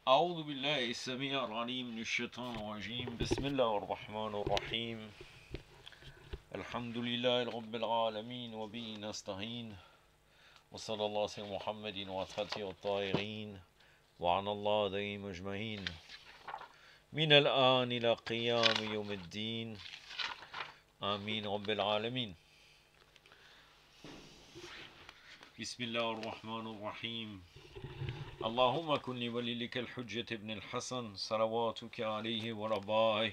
أعوذ بالله السميع العليم من الشيطان الرجيم بسم الله الرحمن الرحيم الحمد لله رب العالمين وبه نستعين وصلى الله على محمد وآله الطاهرين وعلى الله دائم أجمعين من الآن إلى قيام يوم الدين آمين رب العالمين. بسم الله الرحمن الرحيم. اللهم كن لوليك الحجة ابن الحسن صلواتك عليه ورضاه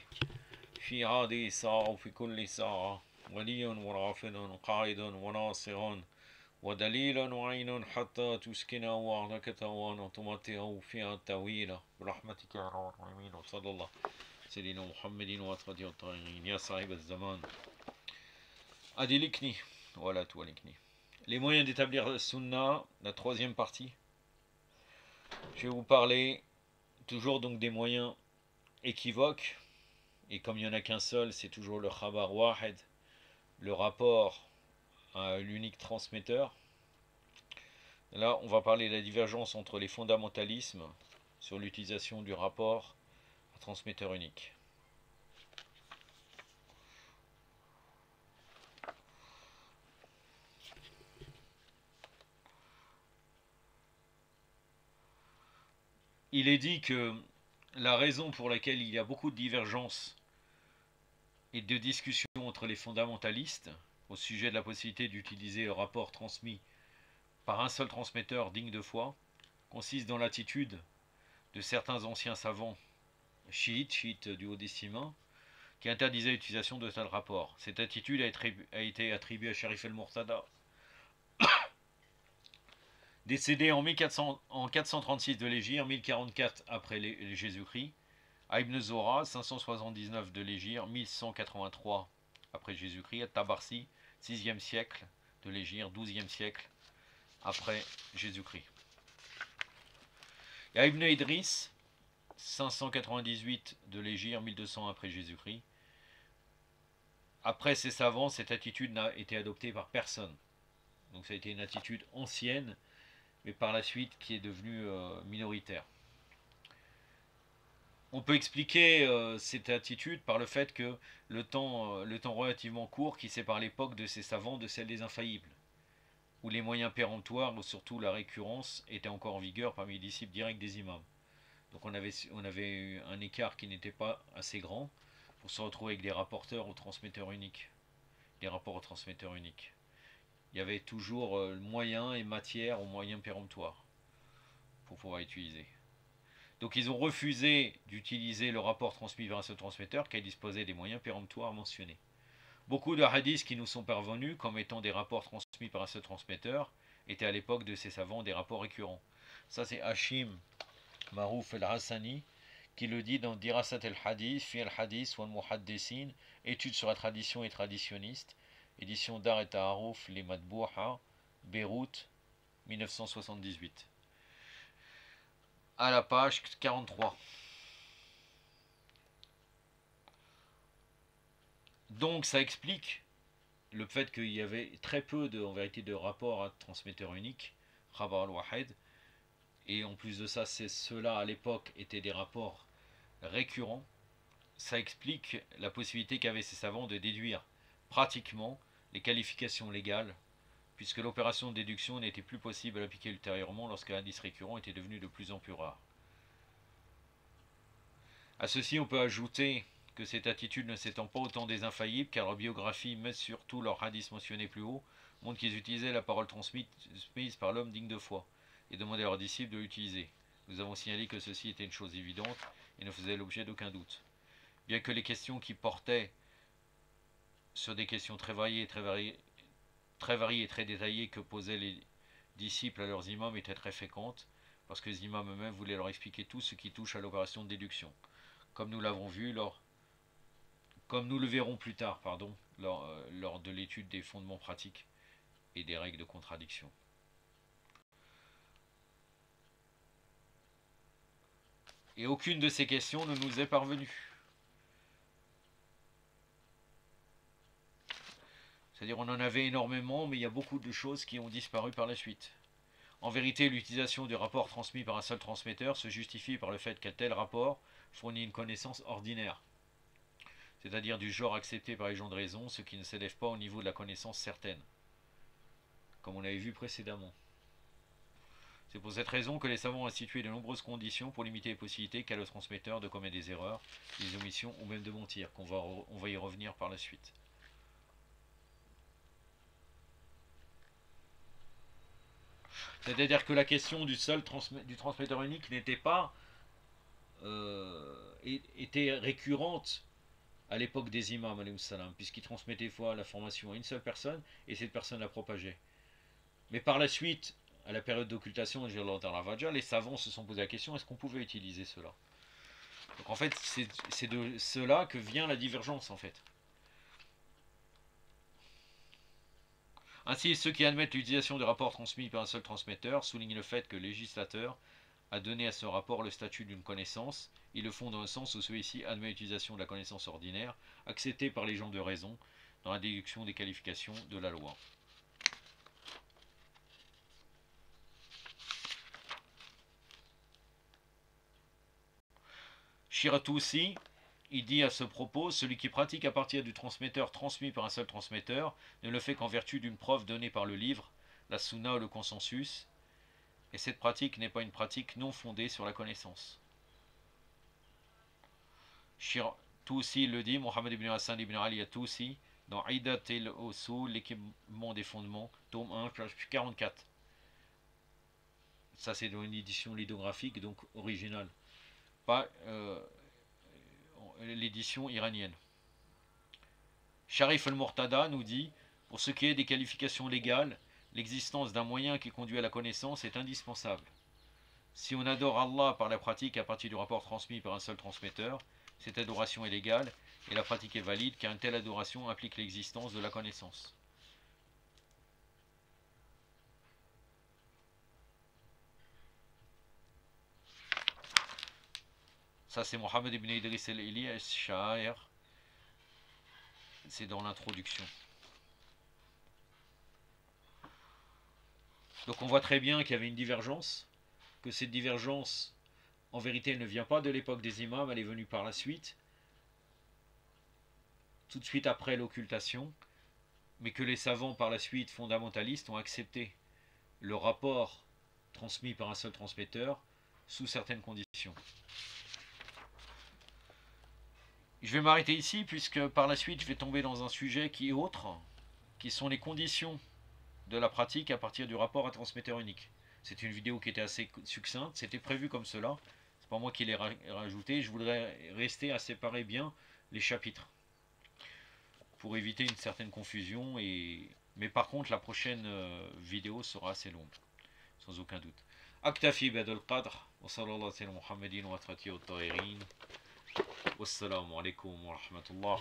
في هذه الساعة وفي كل ساعة ولي ورافع قائد وناصر ودليل وعين حتى تسكن وعدك وانا تمتعه فيها الطويلة برحمتك يا رب العالمين. وصلى الله سيدنا محمد وآله الطاهرين. يا صاحب الزمان أدلكني ولا تولكني. Les moyens d'établir la sunna, la troisième partie. Je vais vous parler toujours donc des moyens équivoques. Et comme il n'y en a qu'un seul, c'est toujours le khabar wahed, le rapport à l'unique transmetteur. Là, on va parler de la divergence entre les fondamentalismes sur l'utilisation du rapport à transmetteur unique. Il est dit que la raison pour laquelle il y a beaucoup de divergences et de discussions entre les fondamentalistes au sujet de la possibilité d'utiliser le rapport transmis par un seul transmetteur digne de foi consiste dans l'attitude de certains anciens savants chiites du haut d'Istima, qui interdisaient l'utilisation de tel rapport. Cette attitude a été attribuée à Sharif el-Murtada, décédé en 436 de l'Hégire, 1044 après Jésus-Christ, à Ibn Zora, 579 de l'Hégire, 1183 après Jésus-Christ, à Tabarsi, 6e siècle de l'Hégire, 12e siècle après Jésus-Christ. Et à Ibn Idris, 598 de l'Hégire, 1200 après Jésus-Christ. Après ces savants, cette attitude n'a été adoptée par personne. Donc ça a été une attitude ancienne, mais par la suite qui est devenue minoritaire. On peut expliquer cette attitude par le fait que le temps relativement court qui sépare l'époque de ces savants de celle des infaillibles, où les moyens péremptoires, ou surtout la récurrence, étaient encore en vigueur parmi les disciples directs des imams. Donc on avait un écart qui n'était pas assez grand pour se retrouver avec des rapporteurs ou transmetteurs uniques. Des rapports aux transmetteurs uniques. Il y avait toujours moyen et matière aux moyens péremptoires pour pouvoir utiliser. Donc ils ont refusé d'utiliser le rapport transmis vers un seul transmetteur car il disposait des moyens péremptoires mentionnés. Beaucoup de hadiths qui nous sont parvenus comme étant des rapports transmis par un seul transmetteur étaient à l'époque de ces savants des rapports récurrents. Ça c'est Hashim Marouf el-Hassani qui le dit dans Dirasat el-Hadith, Fi el-Hadith wa al-Muhaddissin, études sur la tradition et traditionniste, édition Dar et Ta'aruf, les Madbouha, Beyrouth, 1978. À la page 43. Donc ça explique le fait qu'il y avait très peu en vérité de rapports à transmetteur unique, Khabar al-Wahed, et en plus de ça, ceux-là à l'époque étaient des rapports récurrents. Ça explique la possibilité qu'avaient ces savants de déduire pratiquement les qualifications légales, puisque l'opération de déduction n'était plus possible à l'appliquer ultérieurement lorsqu'un indice récurrent était devenu de plus en plus rare. À ceci, on peut ajouter que cette attitude ne s'étend pas autant des infaillibles, car leur biographie, mais surtout leur hadith mentionné plus haut, montre qu'ils utilisaient la parole transmise par l'homme digne de foi, et demandaient à leurs disciples de l'utiliser. Nous avons signalé que ceci était une chose évidente et ne faisait l'objet d'aucun doute. Bien que les questions qui portaient sur des questions très variées et très détaillées que posaient les disciples à leurs imams étaient très fréquentes, parce que les imams eux-mêmes voulaient leur expliquer tout ce qui touche à l'opération de déduction, comme nous l'avons vu comme nous le verrons plus tard, lors de l'étude des fondements pratiques et des règles de contradiction. Et aucune de ces questions ne nous est parvenue. C'est-à-dire on en avait énormément, mais il y a beaucoup de choses qui ont disparu par la suite. En vérité, l'utilisation du rapport transmis par un seul transmetteur se justifie par le fait qu'un tel rapport fournit une connaissance ordinaire, c'est-à-dire du genre accepté par les gens de raison, ce qui ne s'élève pas au niveau de la connaissance certaine, comme on l'avait vu précédemment. C'est pour cette raison que les savants ont institué de nombreuses conditions pour limiter les possibilités qu'a le transmetteur de commettre des erreurs, des omissions ou même de mentir, on va y revenir par la suite. C'est-à-dire que la question du transmetteur unique n'était pas était récurrente à l'époque des imams, puisqu'ils transmettaient fois la formation à une seule personne et cette personne la propageait. Mais par la suite, à la période d'occultation, les savants se sont posé la question, est-ce qu'on pouvait utiliser cela? Donc en fait, c'est de cela que vient la divergence en fait. Ainsi, ceux qui admettent l'utilisation de rapports transmis par un seul transmetteur soulignent le fait que le législateur a donné à ce rapport le statut d'une connaissance. Ils le font dans le sens où celui-ci admet l'utilisation de la connaissance ordinaire, acceptée par les gens de raison, dans la déduction des qualifications de la loi. Shiratoussi, il dit à ce propos, celui qui pratique à partir du transmetteur transmis par un seul transmetteur ne le fait qu'en vertu d'une preuve donnée par le livre, la sunna ou le consensus, et cette pratique n'est pas une pratique non fondée sur la connaissance. Toussi le dit, Mohammed ibn Hassan ibn Ali at-Toussi, dans Idat el-Usul, l'équipement des fondements, tome 1, page 44. Ça c'est dans une édition lithographique, donc originale. Pas l'édition iranienne. Sharif al-Murtada nous dit, pour ce qui est des qualifications légales, l'existence d'un moyen qui conduit à la connaissance est indispensable. Si on adore Allah par la pratique à partir du rapport transmis par un seul transmetteur, cette adoration est légale et la pratique est valide car une telle adoration implique l'existence de la connaissance. Ça c'est Mohammed ibn Idris al-Ili al-Sha'ir. C'est dans l'introduction. Donc on voit très bien qu'il y avait une divergence, que cette divergence, en vérité, elle ne vient pas de l'époque des imams, elle est venue par la suite, tout de suite après l'occultation, mais que les savants par la suite fondamentalistes ont accepté le rapport transmis par un seul transmetteur sous certaines conditions. Je vais m'arrêter ici puisque par la suite je vais tomber dans un sujet qui est autre, qui sont les conditions de la pratique à partir du rapport à transmetteur unique. C'est une vidéo qui était assez succincte, c'était prévu comme cela, c'est pas moi qui l'ai rajouté, je voudrais rester à séparer bien les chapitres pour éviter une certaine confusion, mais par contre la prochaine vidéo sera assez longue, sans aucun doute. Aktafi badal qadr, wa sallallahu ala muhammadin wa atrati wa tahirin. Wassalamu alaikum wa rahmatullah.